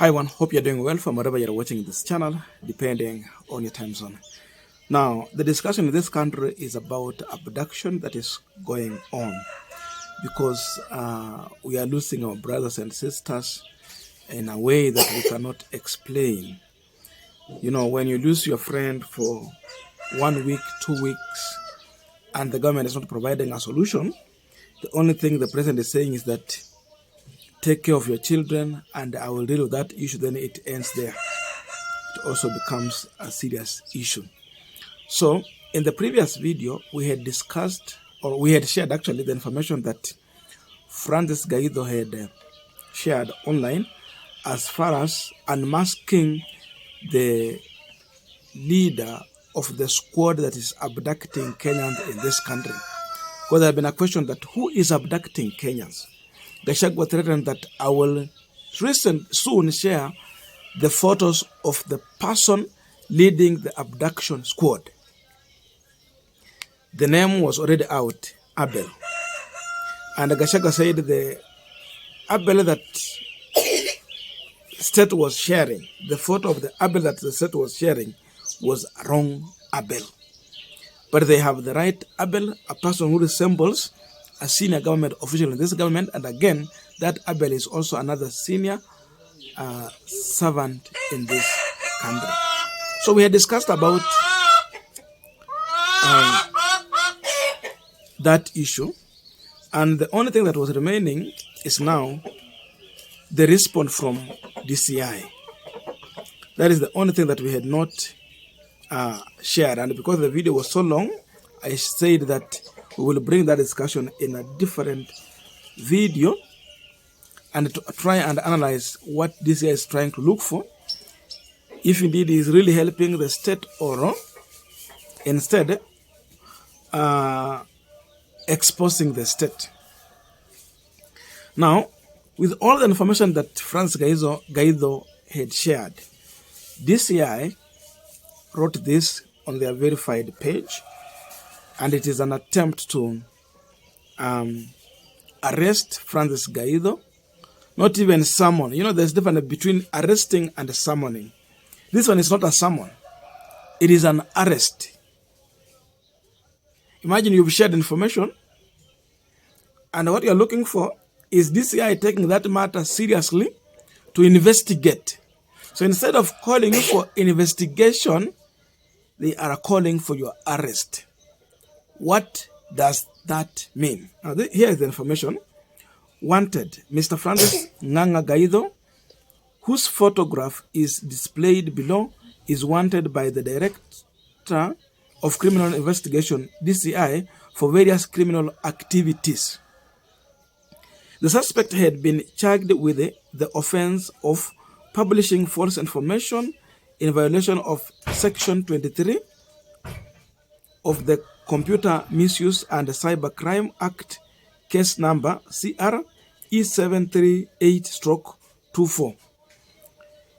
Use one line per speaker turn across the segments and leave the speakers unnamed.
Hi everyone, hope you're doing well from wherever you're watching this channel, depending on your time zone. Now, the discussion in this country is about abduction that is going on because we are losing our brothers and sisters in a way that we cannot explain. You know, when you lose your friend for 1 week, 2 weeks, and the government is not providing a solution, the only thing the president is saying is that take care of your children and I will deal with that issue, then it ends there. It also becomes a serious issue. So in the previous video, we had discussed, or we had shared actually, the information that Francis Gaitho had shared online as far as unmasking the leader of the squad that is abducting Kenyans in this country. Because there had been a question that who is abducting Kenyans? Gachagua threatened that I will soon share the photos of the person leading the abduction squad. The name was already out, Abel. And Gachagua said the Abel that state was sharing, the photo of the Abel that the state was sharing was wrong Abel. But they have the right Abel, a person who resembles a senior government official in this government, and again, that Abel is also another senior servant in this country. So we had discussed about that issue, and the only thing that was remaining is now the response from DCI. That is the only thing that we had not shared, and because the video was so long, I said that we will bring that discussion in a different video and to try and analyze what this is trying to look for, if indeed he is really helping the state or instead exposing the state. Now, with all the information that Francis Gaitho had shared, DCI wrote this on their verified page, and it is an attempt to arrest Francis Gaitho, not even summon. You know, there's a difference between arresting and summoning. This one is not a summon. It is an arrest. Imagine you've shared information, and what you're looking for is DCI taking that matter seriously to investigate. So instead of calling you for investigation, they are calling for your arrest. What does that mean? Now, here is the information. Wanted, Mr. Francis Nganga Gaitho, whose photograph is displayed below, is wanted by the Director of Criminal Investigation, DCI, for various criminal activities. The suspect had been charged with the offense of publishing false information in violation of Section 23 of the Computer Misuse and Cybercrime Act, case number CR E738/24.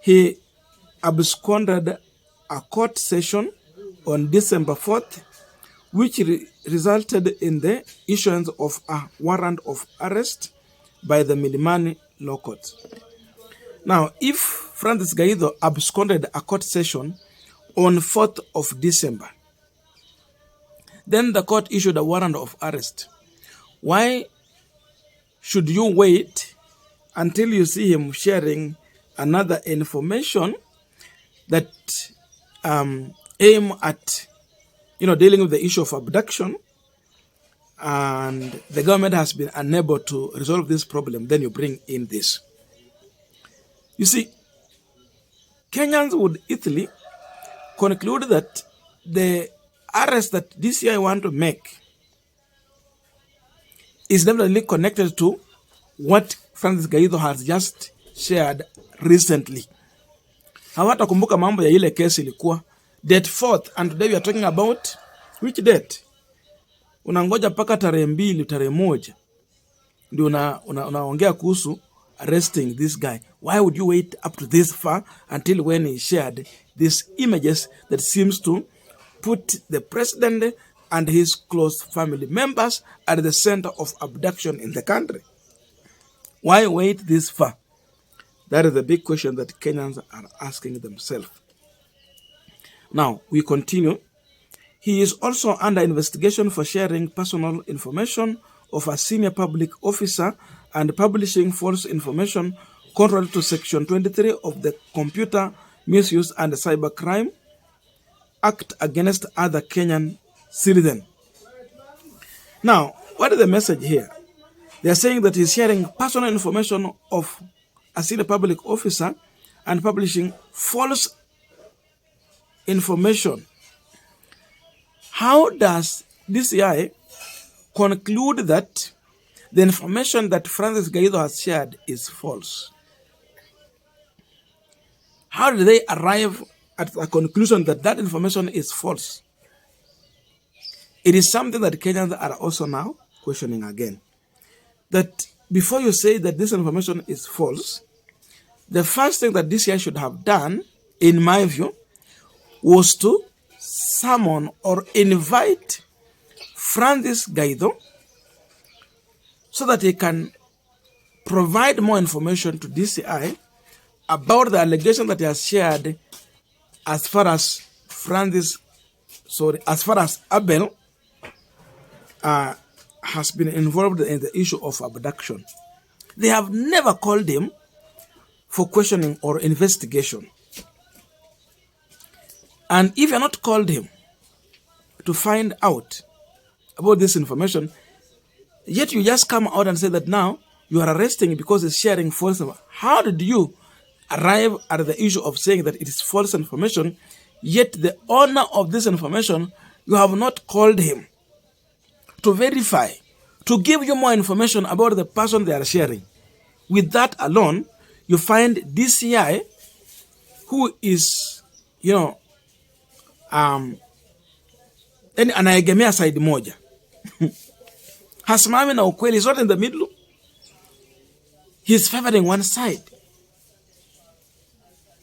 He absconded a court session on December 4th, which resulted in the issuance of a warrant of arrest by the Milimani Law Court. Now, if Francis Gaitho absconded a court session on 4th of December, then the court issued a warrant of arrest. Why should you wait until you see him sharing another information that aim at, dealing with the issue of abduction, and the government has been unable to resolve this problem? Then you bring in this. You see, Kenyans would easily conclude that the arrest that DCI want to make is definitely connected to what Francis Gaitho has just shared recently. Hawatakumbuka mambo ya ile kesi ilikuwa date 4th, and today we are talking about which date? Unangoja paka tarehe 2, tarehe 1 ndio unaongea kuhusu arresting this guy. Why would you wait up to this far until when he shared these images that seems to put the president and his close family members at the center of abduction in the country? Why wait this far? That is the big question that Kenyans are asking themselves. Now, we continue. He is also under investigation for sharing personal information of a senior public officer and publishing false information contrary to Section 23 of the Computer Misuse and Cybercrime Act against other Kenyan citizens. Now, what is the message here? They are saying that he's sharing personal information of a senior public officer and publishing false information. How does DCI conclude that the information that Francis Gaitho has shared is false? How did they arrive at the conclusion that that information is false? It is something that Kenyans are also now questioning again. That before you say that this information is false, the first thing that DCI should have done, in my view, was to summon or invite Francis Gaitho so that he can provide more information to DCI about the allegation that he has shared as far as Abel has been involved in the issue of abduction. They have never called him for questioning or investigation. And if you are not called him to find out about this information, yet you just come out and say that now you are arresting because he's sharing false information. How did you arrive at the issue of saying that it is false information, yet the owner of this information, you have not called him to verify, to give you more information about the person they are sharing? With that alone, you find DCI, who is, anaegemea side moja. Hasimami na ukweli, is not in the middle. He's favoring one side.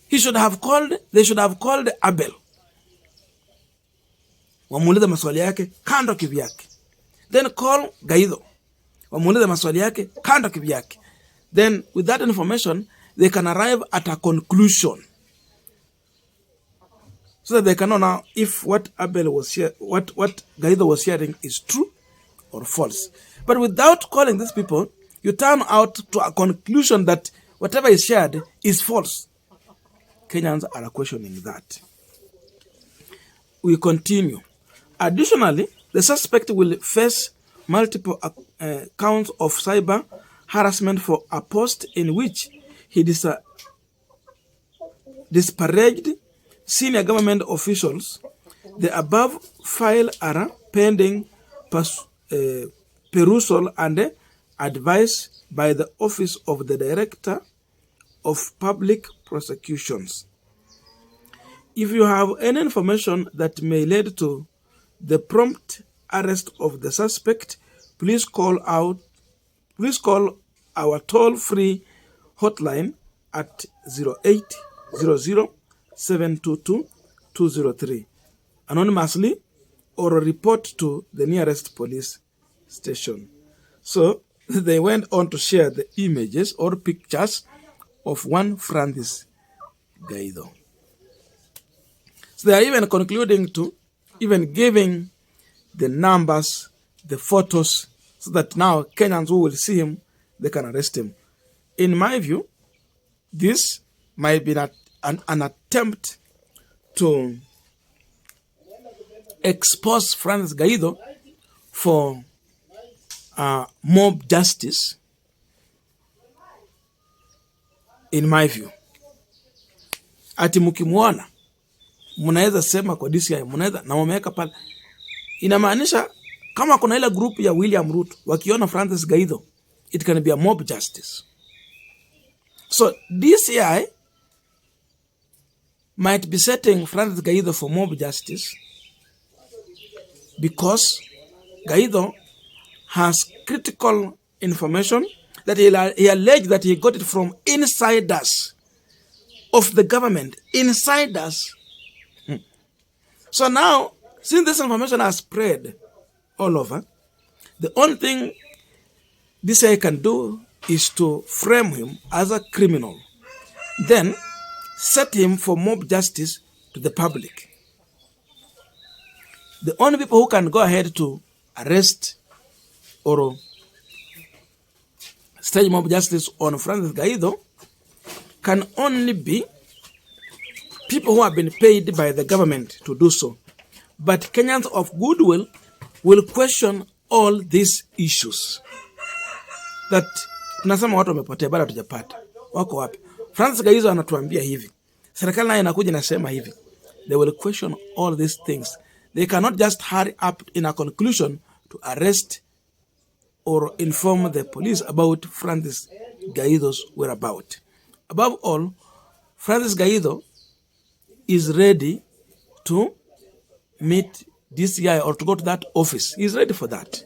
They should have called Abel. Wamuulize maswali yake kando kivyake. Then call Gaitho. Wamuulize maswali yake kando kivyake. Then with that information, they can arrive at a conclusion. So that they can know now if what Gaitho was sharing is true or false. But without calling these people, you turn out to a conclusion that whatever is shared is false. Kenyans are questioning that. We continue. Additionally, the suspect will face multiple counts of cyber harassment for a post in which he disparaged senior government officials. The above files are pending perusal and advice by the Office of the Director of Public Prosecutions. If you have any information that may lead to the prompt arrest of the suspect, please call our toll-free hotline at 0800-722-203 anonymously or report to the nearest police station. So they went on to share the images or pictures of one Francis Gaitho. So they are even concluding to even giving the numbers, the photos, so that now Kenyans who will see him, they can arrest him. In my view, this might be an attempt to expose Francis Gaitho for mob justice, in my view. Ati mkimuona mnaweza sema kwa DCI, mnaweza na wameweka pale, inamaanisha kama kuna ile group ya William Ruto wakiona Francis Gaitho, it can be a mob justice. So DCI might be setting Francis Gaitho for mob justice because Gaitho has critical information that he alleged that he got it from insiders of the government. Insiders. So now, since this information has spread all over, the only thing this guy can do is to frame him as a criminal then set him for mob justice to the public. The only people who can go ahead to arrest or stage mob justice on Francis Gaitho can only be people who have been paid by the government to do so. But Kenyans of goodwill will question all these issues. That tunasema watu wamepotea bado hatujapata. Wako wapi? Francis Gaitho anatuambia hivi. Serikali nayo inakuja nasema hivi. They will question all these things. They cannot just hurry up in a conclusion to arrest or inform the police about Francis Gaitho's whereabouts. Above all, Francis Gaitho is ready to meet DCI or to go to that office. He's ready for that.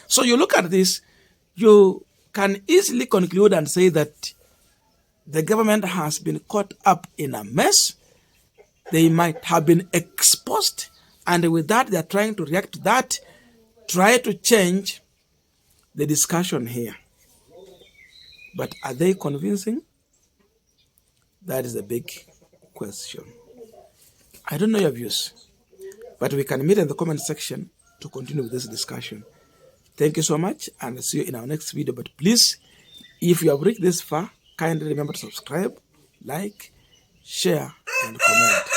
So you look at this, you can easily conclude and say that the government has been caught up in a mess. They might have been exposed, and with that, they are trying to react to that, try to change the discussion here. But are they convincing? That is the big question. I don't know your views, but we can meet in the comment section to continue with this discussion. Thank you so much, and see you in our next video. But please, if you have reached this far, kindly remember to subscribe, like, share, and comment.